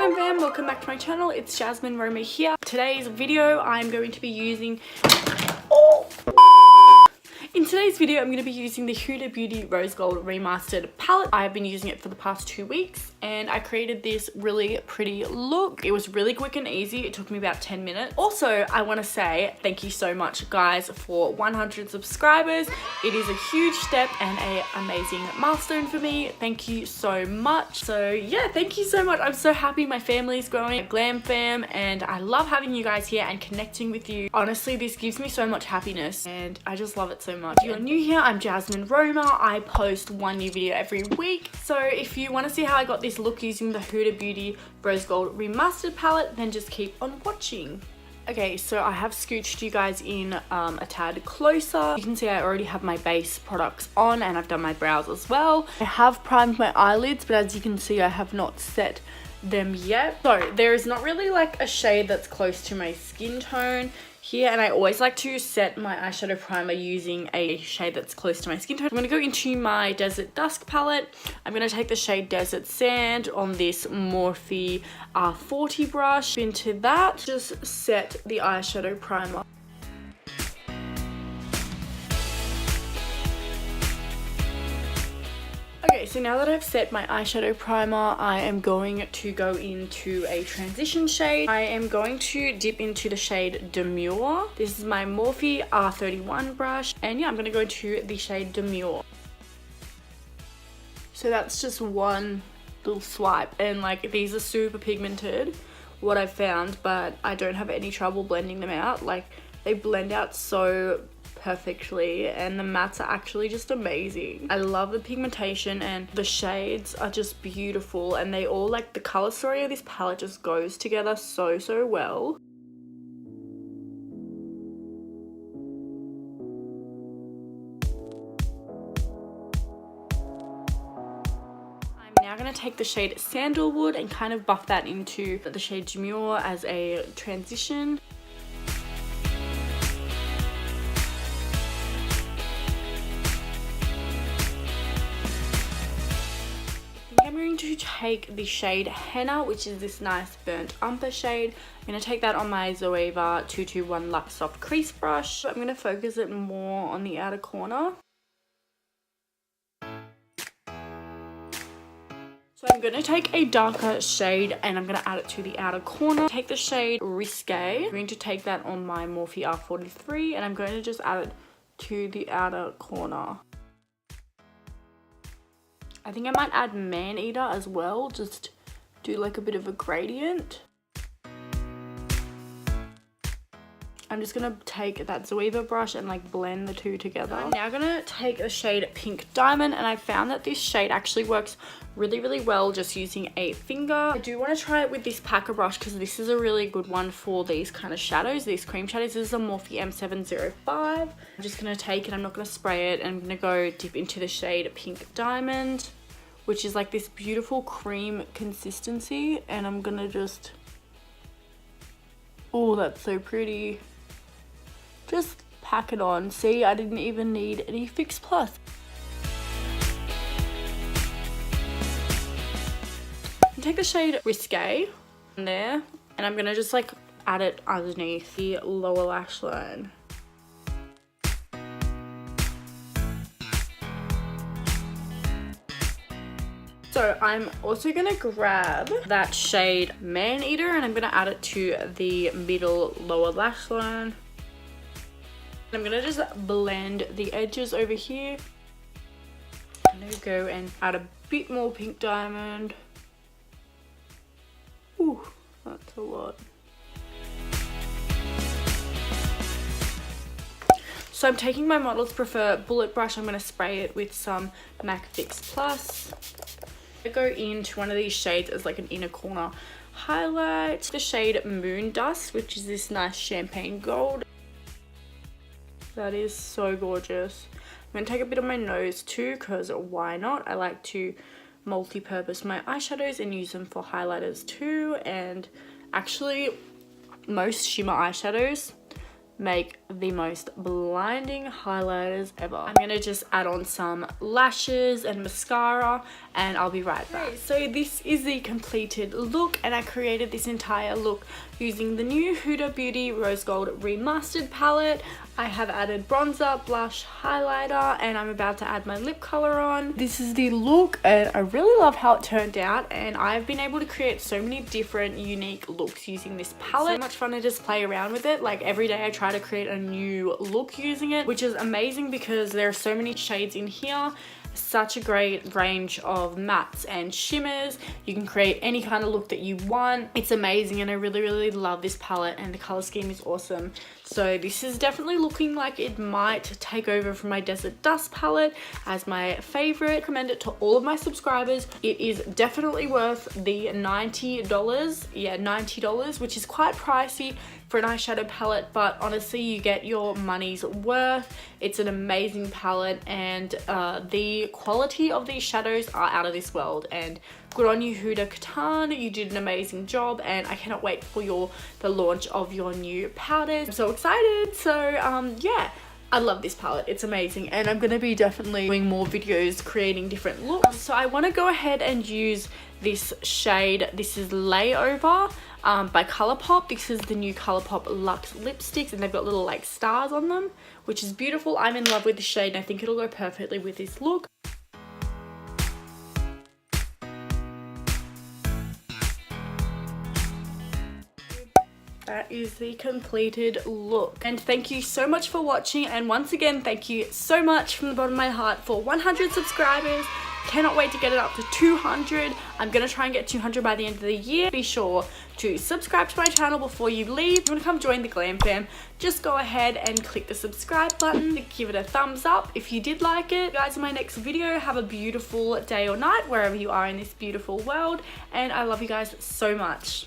Glam Fam, welcome back to my channel. It's Jasmine Roma here. Today's video I'm going to be using In today's video, I'm going to be using the Huda Beauty Rose Gold Remastered palette. I've been using it for the past 2 weeks and I created this really pretty look. It was really quick and easy. It took me about 10 minutes. Also, I want to say thank you so much guys for 100 subscribers. It is a huge step and an amazing milestone for me. Thank you so much. So yeah, thank you so much. I'm so happy my family is growing at Glam Fam and I love having you guys here and connecting with you. Honestly, this gives me so much happiness and I just love it so much. If you're new here, I'm Jasmine Roma. I post one new video every week. So if you want to see how I got this look using the Huda Beauty Rose Gold Remastered palette, then just keep on watching. Okay, so I have scooched you guys in a tad closer. You can see I already have my base products on and I've done my brows as well. I have primed my eyelids, but as you can see, I have not set them yet. So there is not really like a shade that's close to my skin tone here, and I always like to set my eyeshadow primer using a shade that's close to my skin tone. I'm going to go into my Desert Dusk palette. I'm going to take the shade Desert Sand on this Morphe R40 brush. Into that, just set the eyeshadow primer. Okay, so now that I've set my eyeshadow primer, I am going to go into a transition shade. I am going to dip into the shade Demure. This is my Morphe R31 brush. And yeah, I'm going to go into the shade Demure. So that's just one little swipe. And like, these are super pigmented, what I've found, but I don't have any trouble blending them out. Like, they blend out so perfectly and the mattes are actually just amazing. I love the pigmentation and the shades are just beautiful and they all, like, the color story of this palette just goes together so well. I'm now going to take the shade Sandalwood and kind of buff that into the shade Demure as a transition. I'm going to take the shade Henna, which is this nice burnt umber shade. I'm going to take that on my Zoeva 221 Luxe Soft Crease Brush. I'm going to focus it more on the outer corner. So I'm going to take a darker shade and I'm going to add it to the outer corner. Take the shade Risque. I'm going to take that on my Morphe R43 and I'm going to just add it to the outer corner. I think I might add Man-Eater as well, just do like a bit of a gradient. I'm just gonna take that Zoeva brush and like blend the two together. I'm now gonna take the shade Pink Diamond and I found that this shade actually works really well just using a finger. I do want to try it with this packer brush because this is a really good one for these kind of shadows, these cream shadows. This is a Morphe M705. I'm just gonna take it, I'm not gonna spray it, I'm gonna go dip into the shade Pink Diamond, which is like this beautiful cream consistency, and I'm gonna just, oh, that's so pretty. Just pack it on. See, I didn't even need any Fix Plus. Take the shade Risque in there and I'm gonna just like add it underneath the lower lash line. So I'm also gonna grab that shade Man-Eater and I'm gonna add it to the middle lower lash line. I'm gonna just blend the edges over here. I'm gonna go and add a bit more Pink Diamond. Ooh, that's a lot. So I'm taking my Models Prefer bullet brush. I'm going to spray it with some MAC Fix Plus. I go into one of these shades as like an inner corner highlight. The shade Moon Dust, which is this nice champagne gold. That is so gorgeous. I'm going to take a bit on my nose too, because why not? I like to multi-purpose my eyeshadows and use them for highlighters too, and actually most shimmer eyeshadows make the most blinding highlighters ever. I'm gonna just add on some lashes and mascara and I'll be right back. Okay, so this is the completed look, and I created this entire look using the new Huda Beauty Rose Gold Remastered palette. I have added bronzer, blush, highlighter, and I'm about to add my lip color on. This is the look and I really love how it turned out, and I've been able to create so many different unique looks using this palette. So much fun to just play around with it. Like every day I try to create a new look using it, which is amazing because there are so many shades in here. Such a great range of mattes and shimmers. You can create any kind of look that you want. It's amazing, and I really love this palette, and the color scheme is awesome. So this is definitely looking like it might take over from my Desert Dust palette as my favorite. I recommend it to all of my subscribers. It is definitely worth the $90. Yeah, $90, which is quite pricey for an eyeshadow palette, but honestly you get your money's worth. It's an amazing palette, and the quality of these shadows are out of this world, and good on you, Huda Kattan. You did an amazing job, and I cannot wait for the launch of your new powders. I'm so excited. So yeah, I love this palette. It's amazing, and I'm gonna be definitely doing more videos creating different looks. So I want to go ahead and use this shade. This is Layover by Colourpop. This is the new Colourpop Luxe lipsticks, and they've got little like stars on them, which is beautiful. I'm in love with the shade, and I think it'll go perfectly with this look. That is the completed look, and thank you so much for watching, and once again thank you so much from the bottom of my heart for 100 subscribers. Cannot wait to get it up to 200. I'm gonna try and get 200 by the end of the year. Be sure to subscribe to my channel before you leave. If you want to come join the Glam Fam, just go ahead and click the subscribe button. Give it a thumbs up if you did like it. Guys, in my next video, have a beautiful day or night wherever you are in this beautiful world, and I love you guys so much.